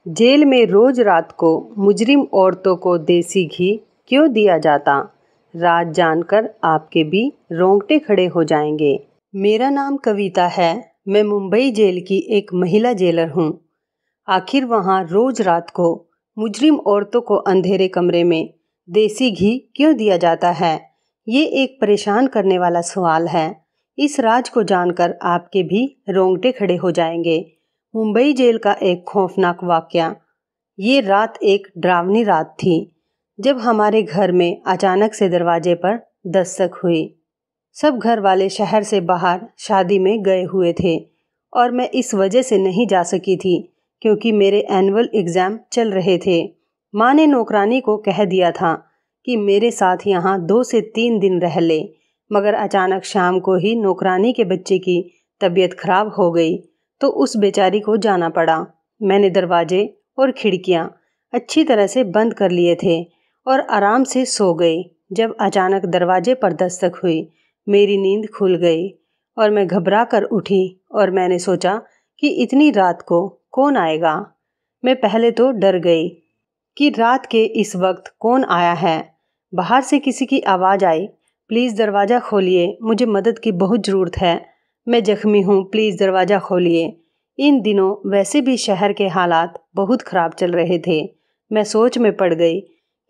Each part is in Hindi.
जेल में रोज रात को मुजरिम औरतों को देसी घी क्यों दिया जाता? राज जानकर आपके भी रोंगटे खड़े हो जाएंगे। मेरा नाम कविता है। मैं मुंबई जेल की एक महिला जेलर हूँ। आखिर वहाँ रोज रात को मुजरिम औरतों को अंधेरे कमरे में देसी घी क्यों दिया जाता है? ये एक परेशान करने वाला सवाल है। इस राज को जानकर आपके भी रोंगटे खड़े हो जाएंगे। मुंबई जेल का एक खौफनाक वाकया। ये रात एक डरावनी रात थी जब हमारे घर में अचानक से दरवाजे पर दस्तक हुई। सब घर वाले शहर से बाहर शादी में गए हुए थे और मैं इस वजह से नहीं जा सकी थी क्योंकि मेरे एनुअल एग्ज़ाम चल रहे थे। माँ ने नौकरानी को कह दिया था कि मेरे साथ यहाँ 2 से 3 दिन रह ले, मगर अचानक शाम को ही नौकरानी के बच्चे की तबीयत खराब हो गई तो उस बेचारी को जाना पड़ा। मैंने दरवाजे और खिड़कियाँ अच्छी तरह से बंद कर लिए थे और आराम से सो गई। जब अचानक दरवाजे पर दस्तक हुई, मेरी नींद खुल गई और मैं घबरा कर उठी और मैंने सोचा कि इतनी रात को कौन आएगा। मैं पहले तो डर गई कि रात के इस वक्त कौन आया है। बाहर से किसी की आवाज़ आई, प्लीज़ दरवाज़ा खोलिए, मुझे मदद की बहुत ज़रूरत है, मैं ज़ख्मी हूँ, प्लीज़ दरवाज़ा खोलिए। इन दिनों वैसे भी शहर के हालात बहुत ख़राब चल रहे थे। मैं सोच में पड़ गई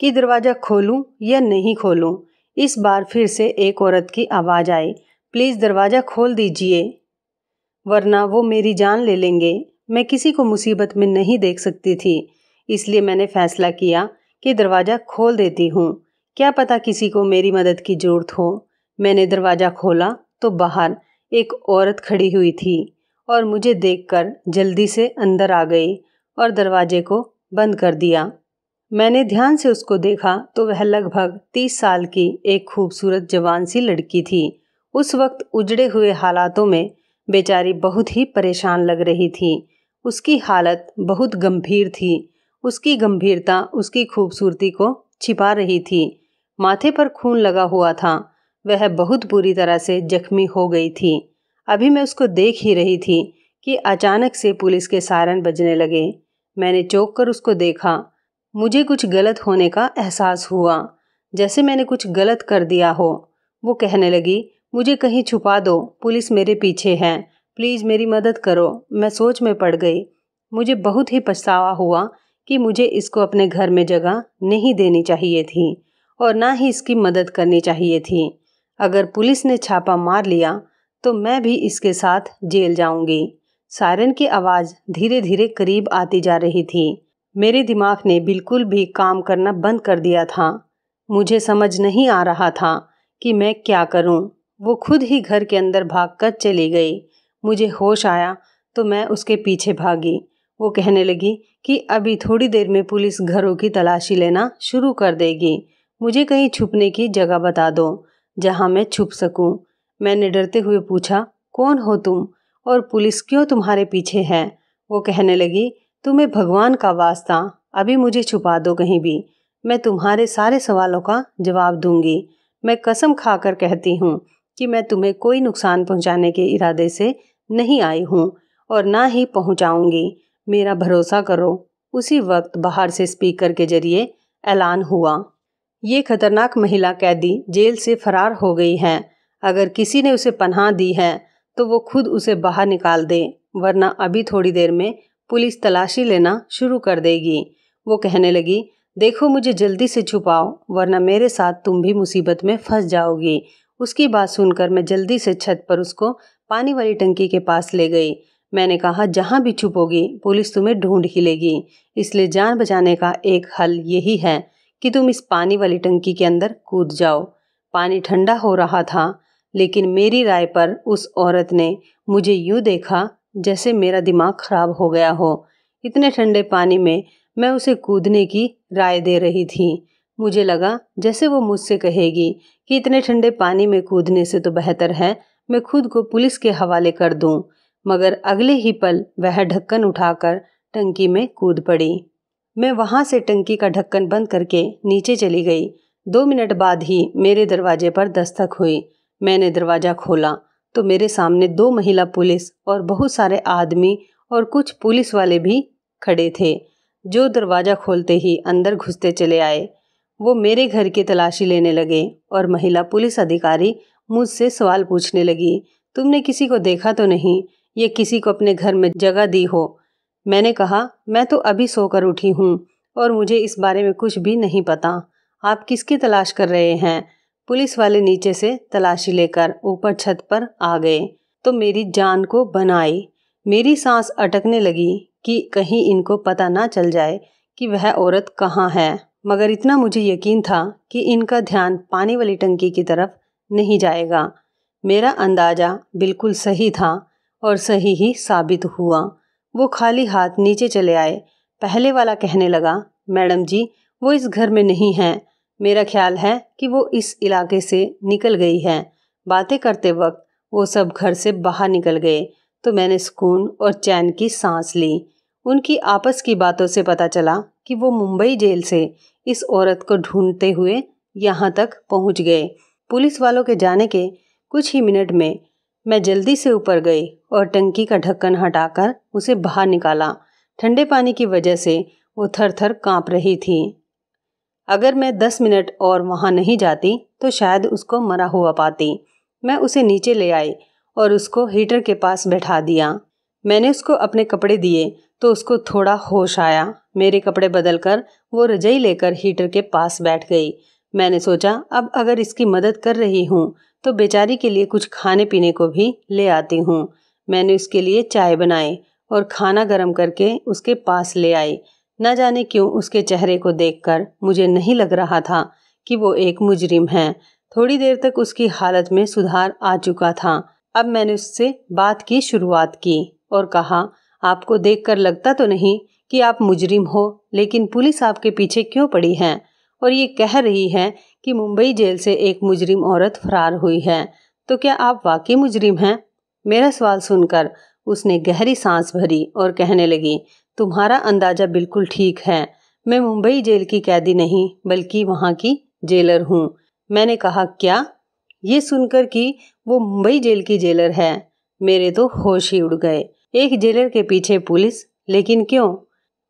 कि दरवाज़ा खोलूं या नहीं खोलूं। इस बार फिर से एक औरत की आवाज़ आई, प्लीज़ दरवाज़ा खोल दीजिए वरना वो मेरी जान ले लेंगे। मैं किसी को मुसीबत में नहीं देख सकती थी, इसलिए मैंने फ़ैसला किया कि दरवाज़ा खोल देती हूँ, क्या पता किसी को मेरी मदद की ज़रूरत हो। मैंने दरवाज़ा खोला तो बाहर एक औरत खड़ी हुई थी और मुझे देखकर जल्दी से अंदर आ गई और दरवाजे को बंद कर दिया। मैंने ध्यान से उसको देखा तो वह लगभग 30 साल की एक खूबसूरत जवान सी लड़की थी। उस वक्त उजड़े हुए हालातों में बेचारी बहुत ही परेशान लग रही थी। उसकी हालत बहुत गंभीर थी। उसकी गंभीरता उसकी खूबसूरती को छिपा रही थी। माथे पर खून लगा हुआ था। वह बहुत बुरी तरह से जख्मी हो गई थी। अभी मैं उसको देख ही रही थी कि अचानक से पुलिस के सायरन बजने लगे। मैंने चौंक कर उसको देखा। मुझे कुछ गलत होने का एहसास हुआ, जैसे मैंने कुछ गलत कर दिया हो। वो कहने लगी, मुझे कहीं छुपा दो, पुलिस मेरे पीछे है, प्लीज़ मेरी मदद करो। मैं सोच में पड़ गई। मुझे बहुत ही पछतावा हुआ कि मुझे इसको अपने घर में जगह नहीं देनी चाहिए थी और ना ही इसकी मदद करनी चाहिए थी। अगर पुलिस ने छापा मार लिया तो मैं भी इसके साथ जेल जाऊंगी। सायरन की आवाज़ धीरे धीरे करीब आती जा रही थी। मेरे दिमाग ने बिल्कुल भी काम करना बंद कर दिया था। मुझे समझ नहीं आ रहा था कि मैं क्या करूं। वो खुद ही घर के अंदर भागकर चली गई। मुझे होश आया तो मैं उसके पीछे भागी। वो कहने लगी कि अभी थोड़ी देर में पुलिस घरों की तलाशी लेना शुरू कर देगी। मुझे कहीं छुपने की जगह बता दो जहां मैं छुप सकूं। मैंने डरते हुए पूछा, कौन हो तुम और पुलिस क्यों तुम्हारे पीछे है? वो कहने लगी, तुम्हें भगवान का वास्ता, अभी मुझे छुपा दो कहीं भी, मैं तुम्हारे सारे सवालों का जवाब दूंगी। मैं कसम खाकर कहती हूँ कि मैं तुम्हें कोई नुकसान पहुँचाने के इरादे से नहीं आई हूँ और ना ही पहुँचाऊँगी। मेरा भरोसा करो। उसी वक्त बाहर से स्पीकर के जरिए ऐलान हुआ, ये खतरनाक महिला कैदी जेल से फरार हो गई है। अगर किसी ने उसे पनाह दी है तो वो खुद उसे बाहर निकाल दे, वरना अभी थोड़ी देर में पुलिस तलाशी लेना शुरू कर देगी। वो कहने लगी, देखो मुझे जल्दी से छुपाओ वरना मेरे साथ तुम भी मुसीबत में फंस जाओगी। उसकी बात सुनकर मैं जल्दी से छत पर उसको पानी वाली टंकी के पास ले गई। मैंने कहा, जहाँ भी छुपोगी पुलिस तुम्हें ढूंढ ही लेगी, इसलिए जान बचाने का एक हल यही है कि तुम इस पानी वाली टंकी के अंदर कूद जाओ। पानी ठंडा हो रहा था, लेकिन मेरी राय पर उस औरत ने मुझे यूँ देखा जैसे मेरा दिमाग खराब हो गया हो। इतने ठंडे पानी में मैं उसे कूदने की राय दे रही थी। मुझे लगा जैसे वो मुझसे कहेगी कि इतने ठंडे पानी में कूदने से तो बेहतर है मैं खुद को पुलिस के हवाले कर दूं। मगर अगले ही पल वह ढक्कन उठाकर टंकी में कूद पड़ी। मैं वहां से टंकी का ढक्कन बंद करके नीचे चली गई। 2 मिनट बाद ही मेरे दरवाजे पर दस्तक हुई। मैंने दरवाज़ा खोला तो मेरे सामने 2 महिला पुलिस और बहुत सारे आदमी और कुछ पुलिस वाले भी खड़े थे। जो दरवाज़ा खोलते ही अंदर घुसते चले आए। वो मेरे घर की तलाशी लेने लगे और महिला पुलिस अधिकारी मुझसे सवाल पूछने लगी, तुमने किसी को देखा तो नहीं, ये किसी को अपने घर में जगह दी हो? मैंने कहा, मैं तो अभी सोकर उठी हूँ और मुझे इस बारे में कुछ भी नहीं पता। आप किसकी तलाश कर रहे हैं? पुलिस वाले नीचे से तलाशी लेकर ऊपर छत पर आ गए तो मेरी जान को बनाई। मेरी सांस अटकने लगी कि कहीं इनको पता ना चल जाए कि वह औरत कहाँ है, मगर इतना मुझे यकीन था कि इनका ध्यान पानी वाली टंकी की तरफ नहीं जाएगा। मेरा अंदाज़ा बिल्कुल सही था और सही ही साबित हुआ। वो खाली हाथ नीचे चले आए। पहले वाला कहने लगा, मैडम जी, वो इस घर में नहीं है। मेरा ख्याल है कि वो इस इलाके से निकल गई है। बातें करते वक्त वो सब घर से बाहर निकल गए तो मैंने सुकून और चैन की सांस ली। उनकी आपस की बातों से पता चला कि वो मुंबई जेल से इस औरत को ढूंढते हुए यहाँ तक पहुँच गए। पुलिस वालों के जाने के कुछ ही मिनट में मैं जल्दी से ऊपर गई और टंकी का ढक्कन हटाकर उसे बाहर निकाला। ठंडे पानी की वजह से वो थर थर काँप रही थी। अगर मैं 10 मिनट और वहाँ नहीं जाती तो शायद उसको मरा हुआ पाती। मैं उसे नीचे ले आई और उसको हीटर के पास बैठा दिया। मैंने उसको अपने कपड़े दिए तो उसको थोड़ा होश आया। मेरे कपड़े बदलकर वो रजाई लेकर हीटर के पास बैठ गई। मैंने सोचा, अब अगर इसकी मदद कर रही हूँ तो बेचारी के लिए कुछ खाने पीने को भी ले आती हूँ। मैंने उसके लिए चाय बनाई और खाना गर्म करके उसके पास ले आई। न जाने क्यों उसके चेहरे को देखकर मुझे नहीं लग रहा था कि वो एक मुजरिम है। थोड़ी देर तक उसकी हालत में सुधार आ चुका था। अब मैंने उससे बात की शुरुआत की और कहा, आपको देखकर लगता तो नहीं कि आप मुजरिम हो, लेकिन पुलिस आपके पीछे क्यों पड़ी है और ये कह रही है कि मुंबई जेल से एक मुजरिम औरत फरार हुई है, तो क्या आप वाकई मुजरिम हैं? मेरा सवाल सुनकर उसने गहरी सांस भरी और कहने लगी, तुम्हारा अंदाजा बिल्कुल ठीक है। मैं मुंबई जेल की कैदी नहीं बल्कि वहाँ की जेलर हूँ। मैंने कहा, क्या? ये सुनकर कि वो मुंबई जेल की जेलर है, मेरे तो होश ही उड़ गए। एक जेलर के पीछे पुलिस, लेकिन क्यों?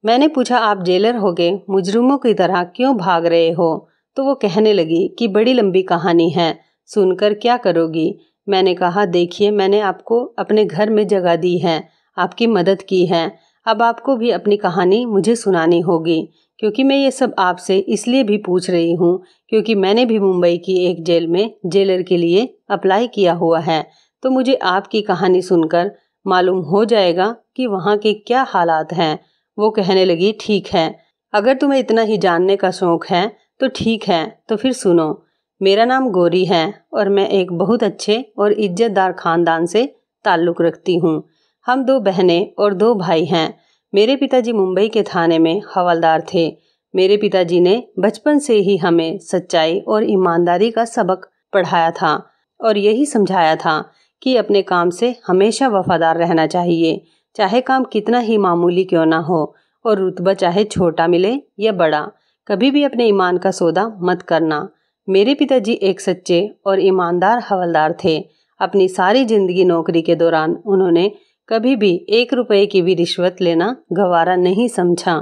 मैंने पूछा, आप जेलर होके मुजरिमों की तरह क्यों भाग रहे हो? तो वो कहने लगी कि बड़ी लंबी कहानी है, सुनकर क्या करोगी? मैंने कहा, देखिए, मैंने आपको अपने घर में जगह दी है, आपकी मदद की है। अब आपको भी अपनी कहानी मुझे सुनानी होगी, क्योंकि मैं ये सब आपसे इसलिए भी पूछ रही हूँ क्योंकि मैंने भी मुंबई की एक जेल में जेलर के लिए अप्लाई किया हुआ है। तो मुझे आपकी कहानी सुनकर मालूम हो जाएगा कि वहाँ के क्या हालात हैं। वो कहने लगी, ठीक है, अगर तुम्हें इतना ही जानने का शौक है तो ठीक है, तो फिर सुनो। मेरा नाम गौरी है और मैं एक बहुत अच्छे और इज्जतदार खानदान से ताल्लुक़ रखती हूँ। हम 2 बहनें और 2 भाई हैं। मेरे पिताजी मुंबई के थाने में हवलदार थे। मेरे पिताजी ने बचपन से ही हमें सच्चाई और ईमानदारी का सबक पढ़ाया था और यही समझाया था कि अपने काम से हमेशा वफादार रहना चाहिए, चाहे काम कितना ही मामूली क्यों ना हो और रुतबा चाहे छोटा मिले या बड़ा। कभी भी अपने ईमान का सौदा मत करना। मेरे पिताजी एक सच्चे और ईमानदार हवलदार थे। अपनी सारी जिंदगी नौकरी के दौरान उन्होंने कभी भी 1 रुपए की भी रिश्वत लेना गवारा नहीं समझा।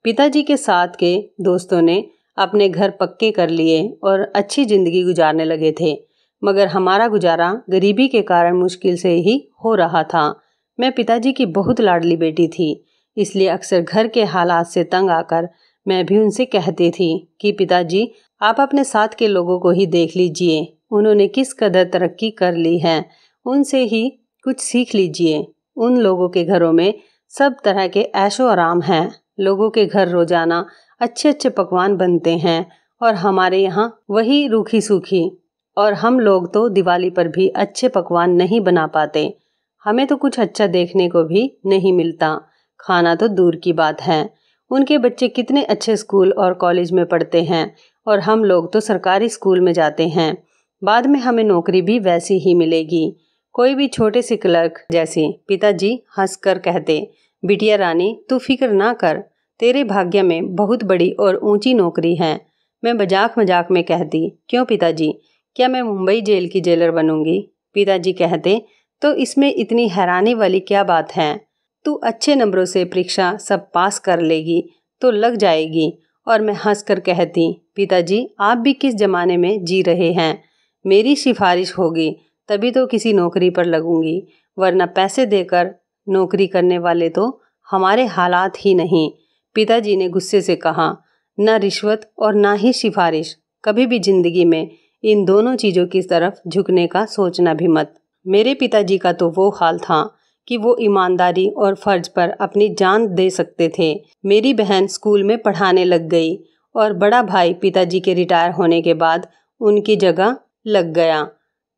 पिताजी के साथ के दोस्तों ने अपने घर पक्के कर लिए और अच्छी जिंदगी गुजारने लगे थे, मगर हमारा गुजारा गरीबी के कारण मुश्किल से ही हो रहा था। मैं पिताजी की बहुत लाडली बेटी थी, इसलिए अक्सर घर के हालात से तंग आकर मैं भी उनसे कहती थी कि पिताजी, आप अपने साथ के लोगों को ही देख लीजिए, उन्होंने किस कदर तरक्की कर ली है, उनसे ही कुछ सीख लीजिए। उन लोगों के घरों में सब तरह के ऐशो आराम हैं। लोगों के घर रोजाना अच्छे अच्छे पकवान बनते हैं और हमारे यहाँ वही रूखी सूखी, और हम लोग तो दिवाली पर भी अच्छे पकवान नहीं बना पाते। हमें तो कुछ अच्छा देखने को भी नहीं मिलता, खाना तो दूर की बात है। उनके बच्चे कितने अच्छे स्कूल और कॉलेज में पढ़ते हैं और हम लोग तो सरकारी स्कूल में जाते हैं। बाद में हमें नौकरी भी वैसी ही मिलेगी, कोई भी छोटे से क्लर्क जैसी। पिताजी हंसकर कहते, बिटिया रानी, तू फिक्र ना कर, तेरे भाग्य में बहुत बड़ी और ऊंची नौकरी है। मैं मजाक मजाक में कहती, क्यों पिताजी, क्या मैं मुंबई जेल की जेलर बनूंगी? पिताजी कहते, तो इसमें इतनी हैरानी वाली क्या बात है? तू अच्छे नंबरों से परीक्षा सब पास कर लेगी तो लग जाएगी। और मैं हंसकर कहती, पिताजी आप भी किस ज़माने में जी रहे हैं। मेरी सिफारिश होगी तभी तो किसी नौकरी पर लगूंगी, वरना पैसे देकर नौकरी करने वाले तो हमारे हालात ही नहीं। पिताजी ने गुस्से से कहा, न रिश्वत और ना ही सिफारिश, कभी भी जिंदगी में इन दोनों चीज़ों की तरफ झुकने का सोचना भी मत। मेरे पिताजी का तो वो हाल था कि वो ईमानदारी और फ़र्ज पर अपनी जान दे सकते थे। मेरी बहन स्कूल में पढ़ाने लग गई और बड़ा भाई पिताजी के रिटायर होने के बाद उनकी जगह लग गया।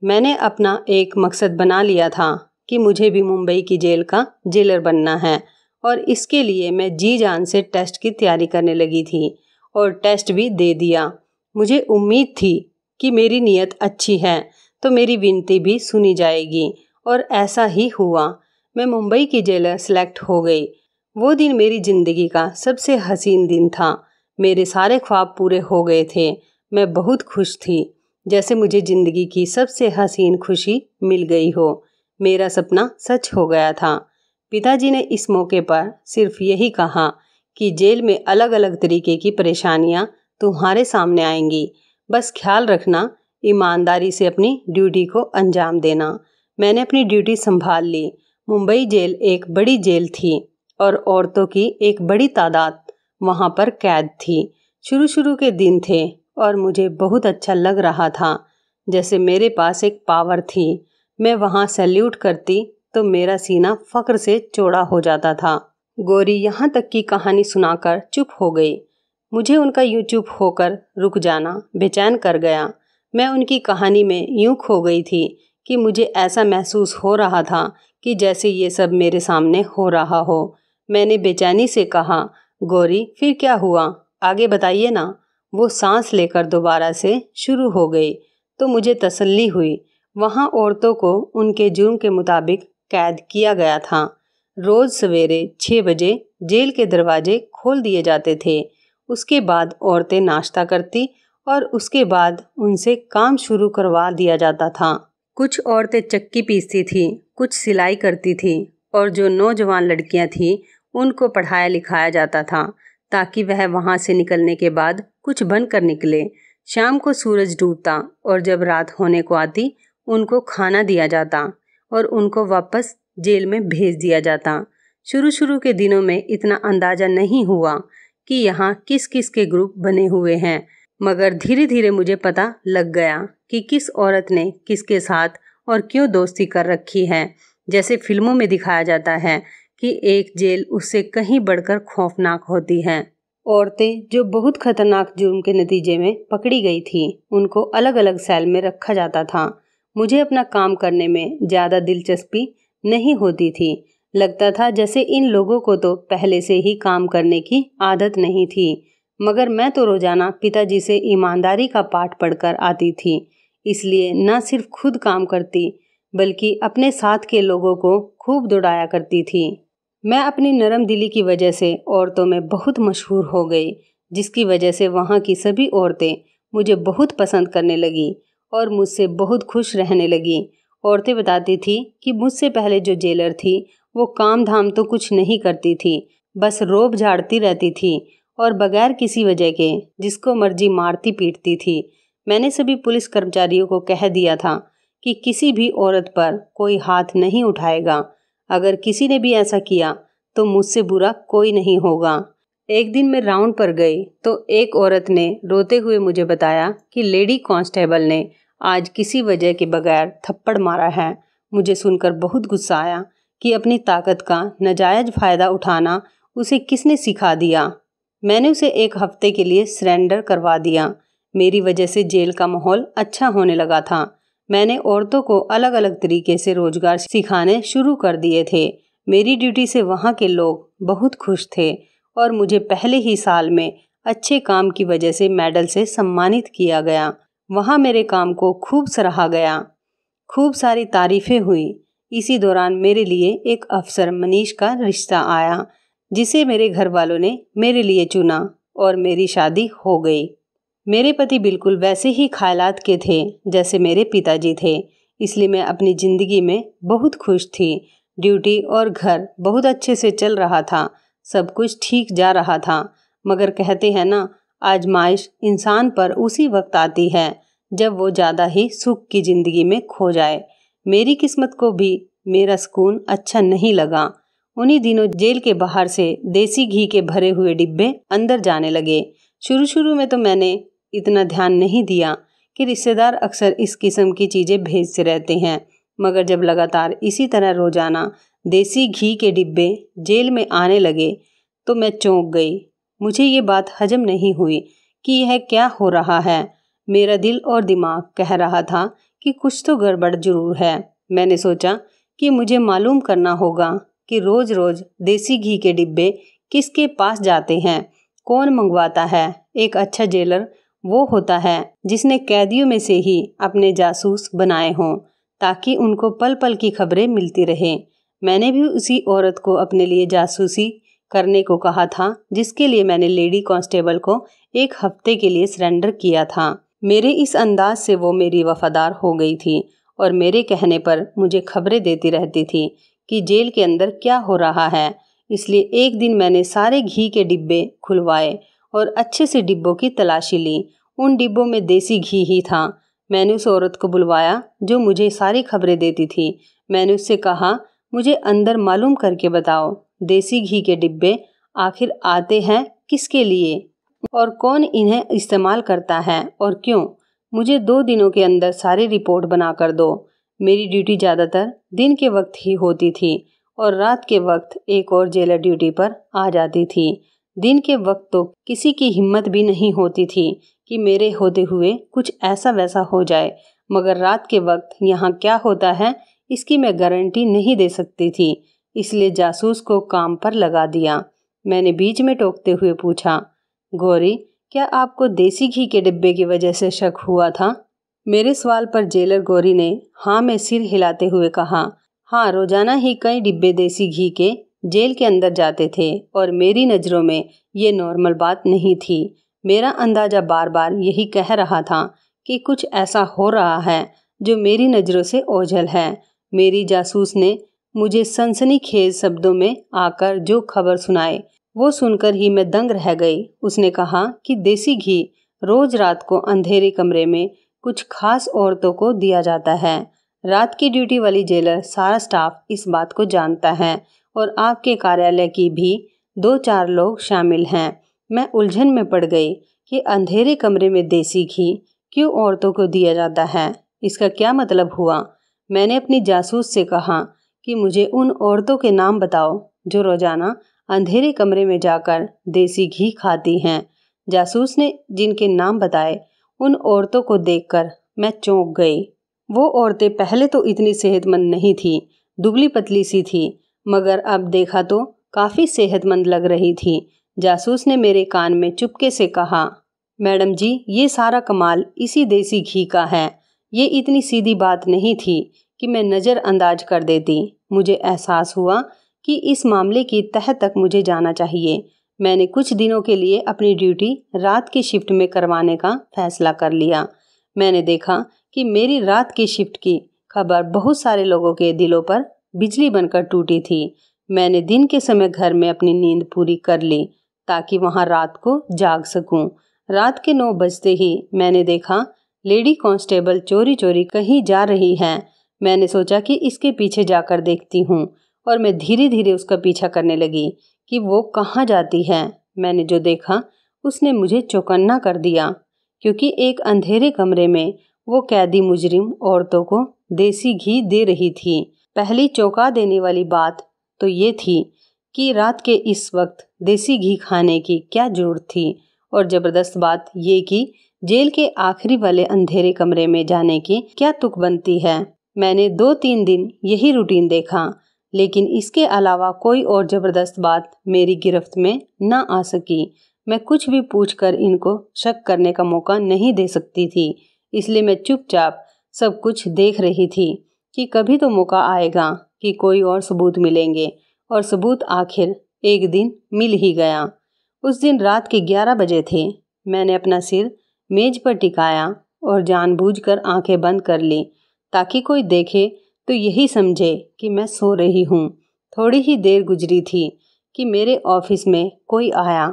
मैंने अपना एक मकसद बना लिया था कि मुझे भी मुंबई की जेल का जेलर बनना है और इसके लिए मैं जी जान से टेस्ट की तैयारी करने लगी थी और टेस्ट भी दे दिया। मुझे उम्मीद थी कि मेरी नीयत अच्छी है तो मेरी विनती भी सुनी जाएगी और ऐसा ही हुआ। मैं मुंबई की जेलर सेलेक्ट हो गई। वो दिन मेरी ज़िंदगी का सबसे हसीन दिन था। मेरे सारे ख्वाब पूरे हो गए थे। मैं बहुत खुश थी, जैसे मुझे ज़िंदगी की सबसे हसीन खुशी मिल गई हो। मेरा सपना सच हो गया था। पिताजी ने इस मौके पर सिर्फ यही कहा कि जेल में अलग अलग तरीके की परेशानियां तुम्हारे सामने आएंगी, बस ख्याल रखना, ईमानदारी से अपनी ड्यूटी को अंजाम देना। मैंने अपनी ड्यूटी संभाल ली। मुंबई जेल एक बड़ी जेल थी और औरतों की एक बड़ी तादाद वहाँ पर कैद थी। शुरू के दिन थे और मुझे बहुत अच्छा लग रहा था, जैसे मेरे पास एक पावर थी। मैं वहाँ सैल्यूट करती तो मेरा सीना फक्र से चौड़ा हो जाता था। गौरी यहाँ तक की कहानी सुनाकर चुप हो गई। मुझे उनका यूं चुप होकर रुक जाना बेचैन कर गया। मैं उनकी कहानी में यूं खो गई थी कि मुझे ऐसा महसूस हो रहा था कि जैसे ये सब मेरे सामने हो रहा हो। मैंने बेचैनी से कहा, गौरी फिर क्या हुआ, आगे बताइए ना। वो सांस लेकर दोबारा से शुरू हो गई तो मुझे तसल्ली हुई। वहाँ औरतों को उनके जुर्म के मुताबिक कैद किया गया था। रोज़ सवेरे 6 बजे जेल के दरवाजे खोल दिए जाते थे। उसके बाद औरतें नाश्ता करती और उसके बाद उनसे काम शुरू करवा दिया जाता था। कुछ औरतें चक्की पीसती थी, कुछ सिलाई करती थी और जो नौजवान लड़कियां थीं उनको पढ़ाया लिखाया जाता था ताकि वह वहां से निकलने के बाद कुछ बनकर निकले। शाम को सूरज डूबता और जब रात होने को आती उनको खाना दिया जाता और उनको वापस जेल में भेज दिया जाता। शुरू के दिनों में इतना अंदाज़ा नहीं हुआ कि यहाँ किस किस के ग्रुप बने हुए हैं, मगर धीरे धीरे मुझे पता लग गया कि किस औरत ने किसके साथ और क्यों दोस्ती कर रखी है। जैसे फिल्मों में दिखाया जाता है कि एक जेल उससे कहीं बढ़कर खौफनाक होती है। औरतें जो बहुत खतरनाक जुर्म के नतीजे में पकड़ी गई थी उनको अलग अलग सेल में रखा जाता था। मुझे अपना काम करने में ज़्यादा दिलचस्पी नहीं होती थी। लगता था जैसे इन लोगों को तो पहले से ही काम करने की आदत नहीं थी, मगर मैं तो रोज़ाना पिताजी से ईमानदारी का पाठ पढ़कर आती थी, इसलिए न सिर्फ खुद काम करती बल्कि अपने साथ के लोगों को खूब दौड़ाया करती थी। मैं अपनी नरम दिली की वजह से औरतों में बहुत मशहूर हो गई, जिसकी वजह से वहाँ की सभी औरतें मुझे बहुत पसंद करने लगी और मुझसे बहुत खुश रहने लगी। औरतें बताती थी कि मुझसे पहले जो जेलर थी वो काम धाम तो कुछ नहीं करती थी, बस रोब झाड़ती रहती थी और बगैर किसी वजह के जिसको मर्जी मारती पीटती थी। मैंने सभी पुलिस कर्मचारियों को कह दिया था कि किसी भी औरत पर कोई हाथ नहीं उठाएगा। अगर किसी ने भी ऐसा किया तो मुझसे बुरा कोई नहीं होगा। एक दिन मैं राउंड पर गई तो एक औरत ने रोते हुए मुझे बताया कि लेडी कांस्टेबल ने आज किसी वजह के बगैर थप्पड़ मारा है। मुझे सुनकर बहुत गुस्सा आया कि अपनी ताकत का नाजायज़ फ़ायदा उठाना उसे किसने सिखा दिया। मैंने उसे 1 हफ्ते के लिए सरेंडर करवा दिया। मेरी वजह से जेल का माहौल अच्छा होने लगा था। मैंने औरतों को अलग अलग तरीके से रोजगार सिखाने शुरू कर दिए थे। मेरी ड्यूटी से वहाँ के लोग बहुत खुश थे और मुझे पहले ही साल में अच्छे काम की वजह से मेडल से सम्मानित किया गया। वहाँ मेरे काम को खूब सराहा गया, खूब सारी तारीफ़ें हुई। इसी दौरान मेरे लिए एक अफसर मनीष का रिश्ता आया, जिसे मेरे घर वालों ने मेरे लिए चुना और मेरी शादी हो गई। मेरे पति बिल्कुल वैसे ही ख्यालात के थे जैसे मेरे पिताजी थे, इसलिए मैं अपनी ज़िंदगी में बहुत खुश थी। ड्यूटी और घर बहुत अच्छे से चल रहा था, सब कुछ ठीक जा रहा था। मगर कहते हैं ना, आजमाइश इंसान पर उसी वक्त आती है जब वो ज़्यादा ही सुख की ज़िंदगी में खो जाए। मेरी किस्मत को भी मेरा सुकून अच्छा नहीं लगा। उन्हीं दिनों जेल के बाहर से देसी घी के भरे हुए डिब्बे अंदर जाने लगे। शुरू शुरू में तो मैंने इतना ध्यान नहीं दिया कि रिश्तेदार अक्सर इस किस्म की चीज़ें भेजते रहते हैं, मगर जब लगातार इसी तरह रोजाना देसी घी के डिब्बे जेल में आने लगे तो मैं चौंक गई। मुझे ये बात हजम नहीं हुई कि यह क्या हो रहा है। मेरा दिल और दिमाग कह रहा था कि कुछ तो गड़बड़ जरूर है। मैंने सोचा कि मुझे मालूम करना होगा कि रोज रोज देसी घी के डिब्बे किसके पास जाते हैं, कौन मंगवाता है। एक अच्छा जेलर वो होता है जिसने कैदियों में से ही अपने जासूस बनाए हों, ताकि उनको पल पल की खबरें मिलती रहें। मैंने भी उसी औरत को अपने लिए जासूसी करने को कहा था, जिसके लिए मैंने लेडी कांस्टेबल को एक हफ्ते के लिए सरेंडर किया था। मेरे इस अंदाज से वो मेरी वफादार हो गई थी और मेरे कहने पर मुझे खबरें देती रहती थी कि जेल के अंदर क्या हो रहा है। इसलिए एक दिन मैंने सारे घी के डिब्बे खुलवाए और अच्छे से डिब्बों की तलाशी ली। उन डिब्बों में देसी घी ही था। मैंने उस औरत को बुलवाया जो मुझे सारी खबरें देती थी। मैंने उससे कहा, मुझे अंदर मालूम करके बताओ, देसी घी के डिब्बे आखिर आते हैं किसके लिए और कौन इन्हें इस्तेमाल करता है और क्यों। मुझे 2 दिनों के अंदर सारी रिपोर्ट बना कर दो। मेरी ड्यूटी ज़्यादातर दिन के वक्त ही होती थी और रात के वक्त एक और जेलर ड्यूटी पर आ जाती थी। दिन के वक्त तो किसी की हिम्मत भी नहीं होती थी कि मेरे होते हुए कुछ ऐसा वैसा हो जाए, मगर रात के वक्त यहाँ क्या होता है इसकी मैं गारंटी नहीं दे सकती थी। इसलिए जासूस को काम पर लगा दिया। मैंने बीच में टोकते हुए पूछा, गौरी, क्या आपको देसी घी के डिब्बे की वजह से शक हुआ था? मेरे सवाल पर जेलर गौरी ने हाँ में सिर हिलाते हुए कहा, हाँ, रोजाना ही कई डिब्बे देसी घी के जेल के अंदर जाते थे और मेरी नज़रों में ये नॉर्मल बात नहीं थी। मेरा अंदाजा बार बार यही कह रहा था कि कुछ ऐसा हो रहा है जो मेरी नज़रों से ओझल है। मेरी जासूस ने मुझे सनसनीखेज शब्दों में आकर जो खबर सुनाए वो सुनकर ही मैं दंग रह गई। उसने कहा कि देसी घी रोज रात को अंधेरे कमरे में कुछ खास औरतों को दिया जाता है। रात की ड्यूटी वाली जेलर सारा स्टाफ इस बात को जानता है और आपके कार्यालय की भी 2-4 लोग शामिल हैं। मैं उलझन में पड़ गई कि अंधेरे कमरे में देसी घी क्यों औरतों को दिया जाता है, इसका क्या मतलब हुआ। मैंने अपनी जासूस से कहा कि मुझे उन औरतों के नाम बताओ जो रोजाना अंधेरे कमरे में जाकर देसी घी खाती हैं। जासूस ने जिनके नाम बताए उन औरतों को देखकर मैं चौंक गई। वो औरतें पहले तो इतनी सेहतमंद नहीं थी, दुबली पतली सी थी, मगर अब देखा तो काफ़ी सेहतमंद लग रही थी। जासूस ने मेरे कान में चुपके से कहा, मैडम जी, ये सारा कमाल इसी देसी घी का है। ये इतनी सीधी बात नहीं थी कि मैं नज़रअंदाज कर देती। मुझे एहसास हुआ कि इस मामले की तह तक मुझे जाना चाहिए। मैंने कुछ दिनों के लिए अपनी ड्यूटी रात की शिफ्ट में करवाने का फैसला कर लिया। मैंने देखा कि मेरी रात की शिफ्ट की खबर बहुत सारे लोगों के दिलों पर बिजली बनकर टूटी थी। मैंने दिन के समय घर में अपनी नींद पूरी कर ली ताकि वहां रात को जाग सकूं। रात के 9 बजते ही मैंने देखा लेडी कांस्टेबल चोरी चोरी कहीं जा रही है। मैंने सोचा कि इसके पीछे जाकर देखती हूँ और मैं धीरे धीरे उसका पीछा करने लगी कि वो कहाँ जाती है। मैंने जो देखा उसने मुझे चौकन्ना कर दिया, क्योंकि एक अंधेरे कमरे में वो कैदी मुजरिम औरतों को देसी घी दे रही थी। पहली चौंका देने वाली बात तो ये थी कि रात के इस वक्त देसी घी खाने की क्या जरूरत थी, और ज़बरदस्त बात ये कि जेल के आखिरी वाले अंधेरे कमरे में जाने की क्या तुक बनती है। मैंने 2-3 दिन यही रूटीन देखा, लेकिन इसके अलावा कोई और ज़बरदस्त बात मेरी गिरफ्त में न आ सकी। मैं कुछ भी पूछकर इनको शक करने का मौका नहीं दे सकती थी, इसलिए मैं चुपचाप सब कुछ देख रही थी कि कभी तो मौका आएगा कि कोई और सबूत मिलेंगे, और सबूत आखिर एक दिन मिल ही गया। उस दिन रात के 11 बजे थे। मैंने अपना सिर मेज पर टिकाया और जानबूझकर आंखें बंद कर ली ताकि कोई देखे तो यही समझे कि मैं सो रही हूँ। थोड़ी ही देर गुजरी थी कि मेरे ऑफिस में कोई आया।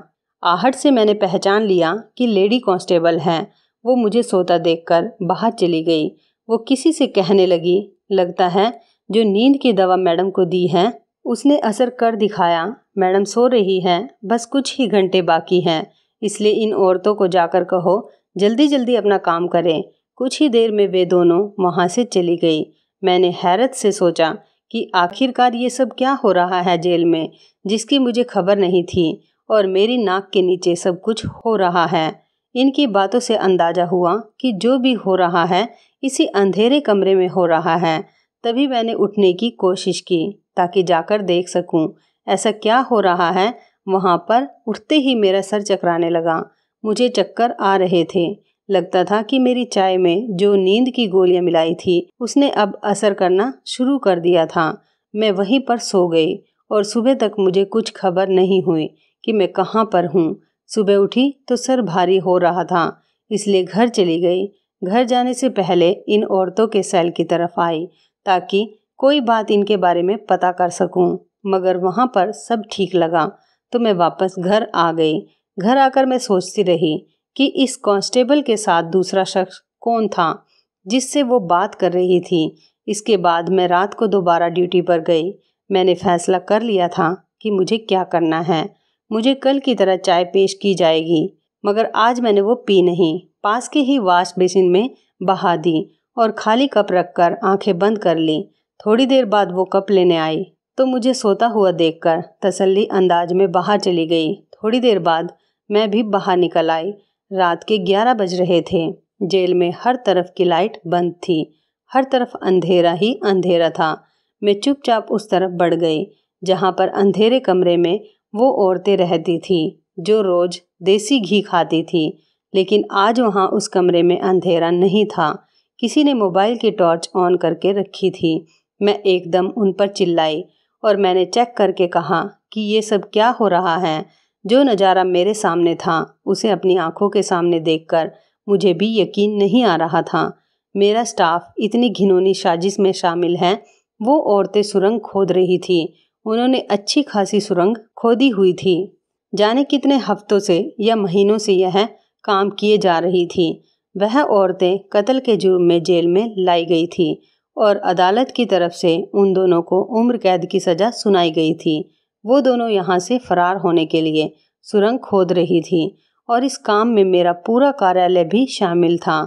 आहट से मैंने पहचान लिया कि लेडी कांस्टेबल हैं। वो मुझे सोता देखकर बाहर चली गई। वो किसी से कहने लगी, लगता है जो नींद की दवा मैडम को दी है उसने असर कर दिखाया। मैडम सो रही हैं, बस कुछ ही घंटे बाकी हैं, इसलिए इन औरतों को जाकर कहो जल्दी जल्दी अपना काम करें। कुछ ही देर में वे दोनों वहाँ से चली गई। मैंने हैरत से सोचा कि आखिरकार ये सब क्या हो रहा है जेल में, जिसकी मुझे खबर नहीं थी, और मेरी नाक के नीचे सब कुछ हो रहा है। इनकी बातों से अंदाजा हुआ कि जो भी हो रहा है इसी अंधेरे कमरे में हो रहा है। तभी मैंने उठने की कोशिश की ताकि जाकर देख सकूं ऐसा क्या हो रहा है। वहाँ पर उठते ही मेरा सर चकराने लगा। मुझे चक्कर आ रहे थे। लगता था कि मेरी चाय में जो नींद की गोलियां मिलाई थी उसने अब असर करना शुरू कर दिया था। मैं वहीं पर सो गई और सुबह तक मुझे कुछ खबर नहीं हुई कि मैं कहाँ पर हूँ। सुबह उठी तो सर भारी हो रहा था, इसलिए घर चली गई। घर जाने से पहले इन औरतों के सेल की तरफ आई ताकि कोई बात इनके बारे में पता कर सकूं, मगर वहाँ पर सब ठीक लगा तो मैं वापस घर आ गई। घर आकर मैं सोचती रही कि इस कांस्टेबल के साथ दूसरा शख्स कौन था जिससे वो बात कर रही थी। इसके बाद मैं रात को दोबारा ड्यूटी पर गई। मैंने फैसला कर लिया था कि मुझे क्या करना है। मुझे कल की तरह चाय पेश की जाएगी, मगर आज मैंने वो पी नहीं। पास के ही वॉश बेसिन में बहा दी और खाली कप रखकर आंखें बंद कर ली। थोड़ी देर बाद वो कप लेने आई तो मुझे सोता हुआ देखकर तसल्ली अंदाज में बाहर चली गई। थोड़ी देर बाद मैं भी बाहर निकल आई। रात के 11 बज रहे थे। जेल में हर तरफ की लाइट बंद थी। हर तरफ अंधेरा ही अंधेरा था। मैं चुपचाप उस तरफ बढ़ गई जहाँ पर अंधेरे कमरे में वो औरतें रहती थी जो रोज देसी घी खाती थी। लेकिन आज वहाँ उस कमरे में अंधेरा नहीं था। किसी ने मोबाइल की टॉर्च ऑन करके रखी थी। मैं एकदम उन पर चिल्लाई और मैंने चेक करके कहा कि ये सब क्या हो रहा है। जो नज़ारा मेरे सामने था उसे अपनी आंखों के सामने देखकर मुझे भी यकीन नहीं आ रहा था। मेरा स्टाफ इतनी घिनौनी साजिश में शामिल है। वो औरतें सुरंग खोद रही थी। उन्होंने अच्छी खासी सुरंग खोदी हुई थी। जाने कितने हफ्तों से या महीनों से यह काम किए जा रही थी। वह औरतें कत्ल के जुर्म में जेल में लाई गई थी और अदालत की तरफ से उन दोनों को उम्र कैद की सज़ा सुनाई गई थी। वो दोनों यहाँ से फरार होने के लिए सुरंग खोद रही थी और इस काम में मेरा पूरा कार्यालय भी शामिल था।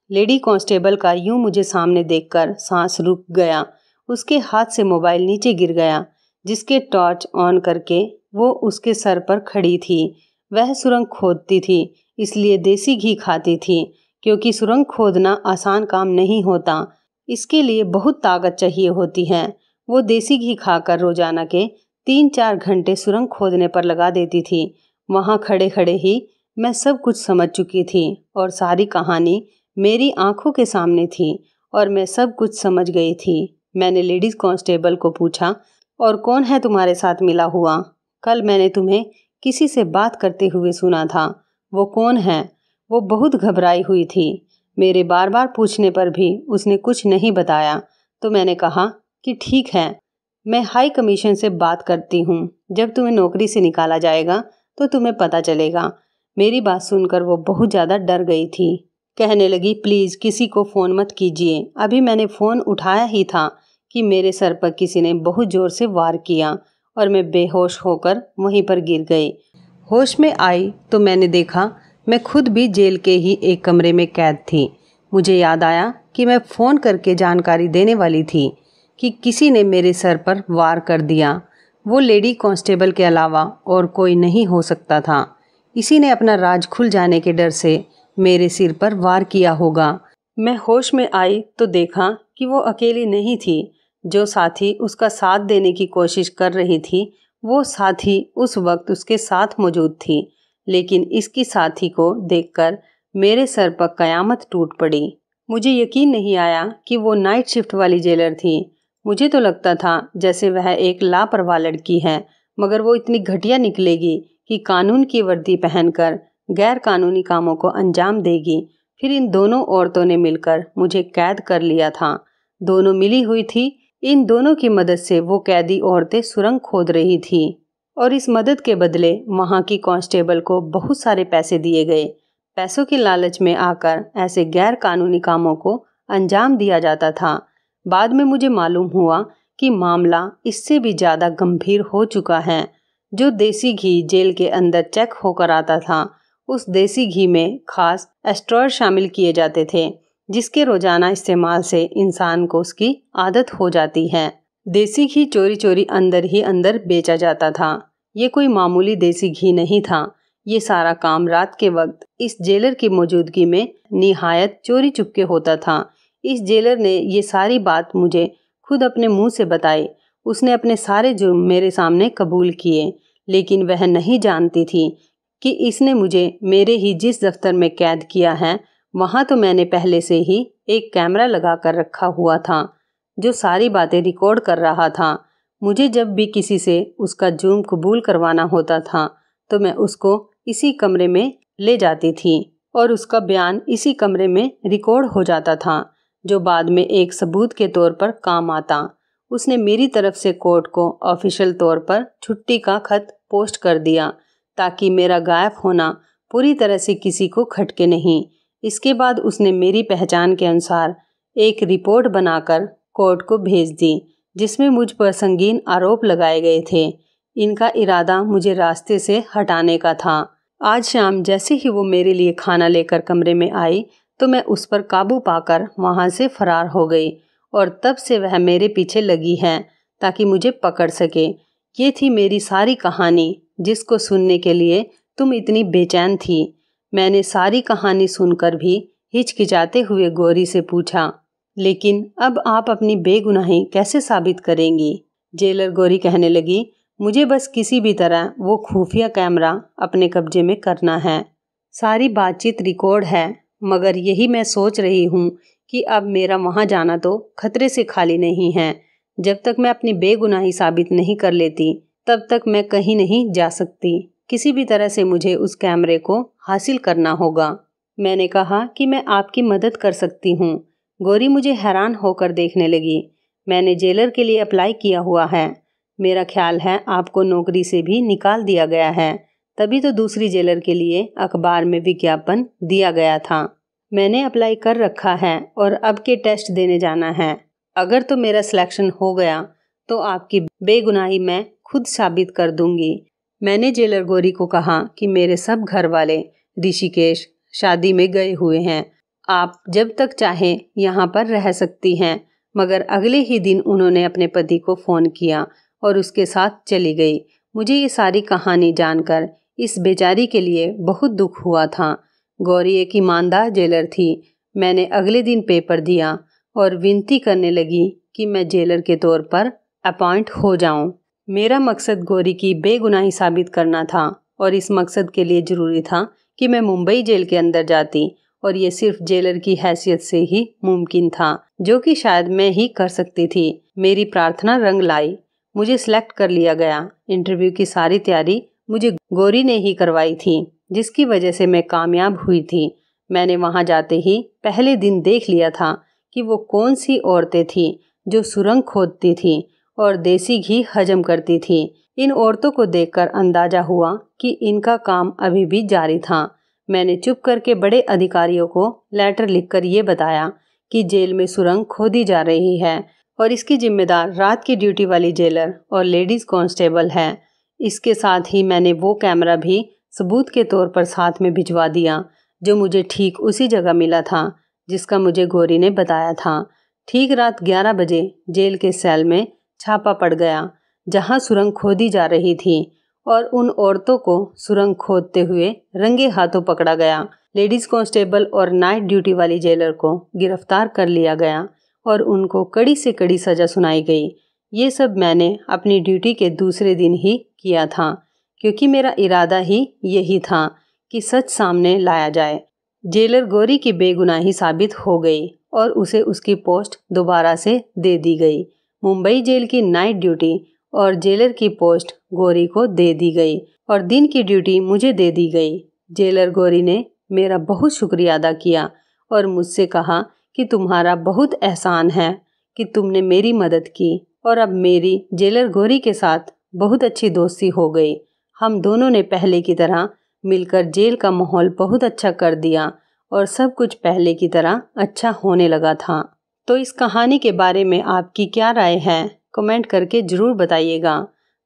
लेडी कांस्टेबल का यूं मुझे सामने देखकर सांस रुक गया। उसके हाथ से मोबाइल नीचे गिर गया जिसके टॉर्च ऑन करके वो उसके सर पर खड़ी थी। वह सुरंग खोदती थी, इसलिए देसी घी खाती थी, क्योंकि सुरंग खोदना आसान काम नहीं होता। इसके लिए बहुत ताकत चाहिए होती है। वो देसी घी खाकर रोजाना के 3-4 घंटे सुरंग खोदने पर लगा देती थी। वहाँ खड़े खड़े ही मैं सब कुछ समझ चुकी थी और सारी कहानी मेरी आंखों के सामने थी और मैं सब कुछ समझ गई थी। मैंने लेडीज कांस्टेबल को पूछा, और कौन है तुम्हारे साथ मिला हुआ? कल मैंने तुम्हें किसी से बात करते हुए सुना था। वो कौन है? वो बहुत घबराई हुई थी। मेरे बार बार पूछने पर भी उसने कुछ नहीं बताया तो मैंने कहा कि ठीक है, मैं हाई कमीशन से बात करती हूँ। जब तुम्हें नौकरी से निकाला जाएगा तो तुम्हें पता चलेगा। मेरी बात सुनकर वो बहुत ज़्यादा डर गई थी। कहने लगी, प्लीज़ किसी को फ़ोन मत कीजिए। अभी मैंने फ़ोन उठाया ही था कि मेरे सर पर किसी ने बहुत ज़ोर से वार किया और मैं बेहोश होकर वहीं पर गिर गई। होश में आई तो मैंने देखा मैं खुद भी जेल के ही एक कमरे में कैद थी। मुझे याद आया कि मैं फ़ोन करके जानकारी देने वाली थी कि किसी ने मेरे सर पर वार कर दिया। वो लेडी कांस्टेबल के अलावा और कोई नहीं हो सकता था। इसी ने अपना राज खुल जाने के डर से मेरे सिर पर वार किया होगा। मैं होश में आई तो देखा कि वो अकेली नहीं थी। जो साथी उसका साथ देने की कोशिश कर रही थी वो साथी उस वक्त उसके साथ मौजूद थी। लेकिन इसकी साथी को देखकर मेरे सर पर कयामत टूट पड़ी। मुझे यकीन नहीं आया कि वो नाइट शिफ्ट वाली जेलर थी। मुझे तो लगता था जैसे वह एक लापरवाह लड़की है, मगर वो इतनी घटिया निकलेगी कि कानून की वर्दी पहनकर गैर कानूनी कामों को अंजाम देगी। फिर इन दोनों औरतों ने मिलकर मुझे कैद कर लिया था। दोनों मिली हुई थी। इन दोनों की मदद से वो कैदी औरतें सुरंग खोद रही थी। और इस मदद के बदले वहाँ की कांस्टेबल को बहुत सारे पैसे दिए गए। पैसों के लालच में आकर ऐसे गैर कानूनी कामों को अंजाम दिया जाता था। बाद में मुझे मालूम हुआ कि मामला इससे भी ज़्यादा गंभीर हो चुका है। जो देसी घी जेल के अंदर चेक होकर आता था, उस देसी घी में खास एस्ट्रॉयड शामिल किए जाते थे, जिसके रोजाना इस्तेमाल से इंसान को उसकी आदत हो जाती है। देसी घी चोरी चोरी अंदर ही अंदर बेचा जाता था। ये कोई मामूली देसी घी नहीं था। ये सारा काम रात के वक्त इस जेलर की मौजूदगी में निहायत चोरी चुपके होता था। इस जेलर ने ये सारी बात मुझे खुद अपने मुंह से बताई। उसने अपने सारे जुर्म मेरे सामने कबूल किए, लेकिन वह नहीं जानती थी कि इसने मुझे मेरे ही जिस दफ्तर में कैद किया है, वहाँ तो मैंने पहले से ही एक कैमरा लगा कर रखा हुआ था जो सारी बातें रिकॉर्ड कर रहा था। मुझे जब भी किसी से उसका जुर्म कबूल करवाना होता था तो मैं उसको इसी कमरे में ले जाती थी और उसका बयान इसी कमरे में रिकॉर्ड हो जाता था, जो बाद में एक सबूत के तौर पर काम आता। उसने मेरी तरफ से कोर्ट को ऑफिशियल तौर पर छुट्टी का खत पोस्ट कर दिया ताकि मेरा गायब होना पूरी तरह से किसी को खटके नहीं। इसके बाद उसने मेरी पहचान के अनुसार एक रिपोर्ट बनाकर कोर्ट को भेज दी, जिसमें मुझ पर संगीन आरोप लगाए गए थे। इनका इरादा मुझे रास्ते से हटाने का था। आज शाम जैसे ही वो मेरे लिए खाना लेकर कमरे में आई तो मैं उस पर काबू पाकर वहाँ से फरार हो गई और तब से वह मेरे पीछे लगी है ताकि मुझे पकड़ सके। ये थी मेरी सारी कहानी, जिसको सुनने के लिए तुम इतनी बेचैन थी। मैंने सारी कहानी सुनकर भी हिचकिचाते हुए गौरी से पूछा, लेकिन अब आप अपनी बेगुनाही कैसे साबित करेंगी? जेलर गौरी कहने लगी, मुझे बस किसी भी तरह वो खुफिया कैमरा अपने कब्जे में करना है। सारी बातचीत रिकॉर्ड है, मगर यही मैं सोच रही हूँ कि अब मेरा वहाँ जाना तो खतरे से खाली नहीं है। जब तक मैं अपनी बेगुनाही साबित नहीं कर लेती तब तक मैं कहीं नहीं जा सकती। किसी भी तरह से मुझे उस कैमरे को हासिल करना होगा। मैंने कहा कि मैं आपकी मदद कर सकती हूँ। गौरी मुझे हैरान होकर देखने लगी। मैंने जेलर के लिए अप्लाई किया हुआ है। मेरा ख्याल है आपको नौकरी से भी निकाल दिया गया है, तभी तो दूसरी जेलर के लिए अखबार में विज्ञापन दिया गया था। मैंने अप्लाई कर रखा है और अब के टेस्ट देने जाना है। अगर तो मेरा सिलेक्शन हो गया तो आपकी बेगुनाही मैं खुद साबित कर दूंगी। मैंने जेलर गौरी को कहा कि मेरे सब घर वाले ऋषिकेश शादी में गए हुए हैं। आप जब तक चाहें यहाँ पर रह सकती हैं। मगर अगले ही दिन उन्होंने अपने पति को फ़ोन किया और उसके साथ चली गई। मुझे ये सारी कहानी जानकर इस बेचारी के लिए बहुत दुख हुआ था। गौरी एक ईमानदार जेलर थी। मैंने अगले दिन पेपर दिया और विनती करने लगी कि मैं जेलर के तौर पर अपॉइंट हो जाऊं। मेरा मकसद गौरी की बेगुनाही साबित करना था और इस मकसद के लिए ज़रूरी था कि मैं मुंबई जेल के अंदर जाती, और ये सिर्फ जेलर की हैसियत से ही मुमकिन था, जो कि शायद मैं ही कर सकती थी। मेरी प्रार्थना रंग लाई। मुझे सिलेक्ट कर लिया गया। इंटरव्यू की सारी तैयारी मुझे गौरी ने ही करवाई थी, जिसकी वजह से मैं कामयाब हुई थी। मैंने वहां जाते ही पहले दिन देख लिया था कि वो कौन सी औरतें थी जो सुरंग खोदती थी और देसी घी हजम करती थी। इन औरतों को देखकर अंदाजा हुआ कि इनका काम अभी भी जारी था। मैंने चुप करके बड़े अधिकारियों को लेटर लिखकर ये बताया कि जेल में सुरंग खोदी जा रही है और इसकी जिम्मेदार रात की ड्यूटी वाली जेलर और लेडीज कांस्टेबल है। इसके साथ ही मैंने वो कैमरा भी सबूत के तौर पर साथ में भिजवा दिया, जो मुझे ठीक उसी जगह मिला था जिसका मुझे गौरी ने बताया था। ठीक रात 11 बजे जेल के सेल में छापा पड़ गया, जहां सुरंग खोदी जा रही थी, और उन औरतों को सुरंग खोदते हुए रंगे हाथों पकड़ा गया। लेडीज कांस्टेबल और नाइट ड्यूटी वाली जेलर को गिरफ्तार कर लिया गया और उनको कड़ी से कड़ी सजा सुनाई गई। ये सब मैंने अपनी ड्यूटी के दूसरे दिन ही किया था, क्योंकि मेरा इरादा ही यही था कि सच सामने लाया जाए। जेलर गौरी की बेगुनाही साबित हो गई और उसे उसकी पोस्ट दोबारा से दे दी गई। मुंबई जेल की नाइट ड्यूटी और जेलर की पोस्ट गौरी को दे दी गई और दिन की ड्यूटी मुझे दे दी गई। जेलर गौरी ने मेरा बहुत शुक्रिया अदा किया और मुझसे कहा कि तुम्हारा बहुत एहसान है कि तुमने मेरी मदद की, और अब मेरी जेलर गौरी के साथ बहुत अच्छी दोस्ती हो गई। हम दोनों ने पहले की तरह मिलकर जेल का माहौल बहुत अच्छा कर दिया और सब कुछ पहले की तरह अच्छा होने लगा था। तो इस कहानी के बारे में आपकी क्या राय है, कमेंट करके ज़रूर बताइएगा।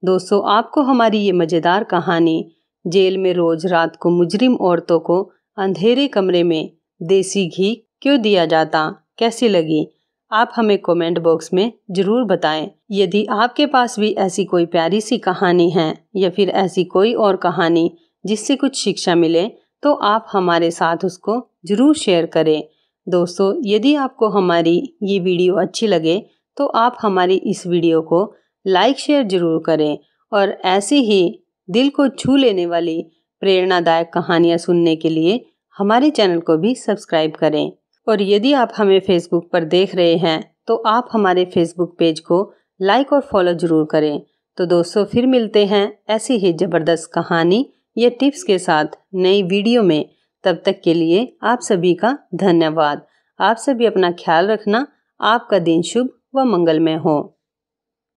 दोस्तों, आपको हमारी ये मज़ेदार कहानी जेल में रोज़ रात को मुजरिम औरतों को अंधेरे कमरे में देसी घी क्यों दिया जाता कैसी लगी, आप हमें कमेंट बॉक्स में ज़रूर बताएं। यदि आपके पास भी ऐसी कोई प्यारी सी कहानी है या फिर ऐसी कोई और कहानी जिससे कुछ शिक्षा मिले, तो आप हमारे साथ उसको ज़रूर शेयर करें। दोस्तों, यदि आपको हमारी ये वीडियो अच्छी लगे तो आप हमारी इस वीडियो को लाइक शेयर ज़रूर करें और ऐसी ही दिल को छू लेने वाली प्रेरणादायक कहानियाँ सुनने के लिए हमारे चैनल को भी सब्सक्राइब करें। और यदि आप हमें फेसबुक पर देख रहे हैं तो आप हमारे फेसबुक पेज को लाइक और फॉलो ज़रूर करें। तो दोस्तों, फिर मिलते हैं ऐसी ही ज़बरदस्त कहानी या टिप्स के साथ नई वीडियो में। तब तक के लिए आप सभी का धन्यवाद। आप सभी अपना ख्याल रखना। आपका दिन शुभ व मंगलमय हो।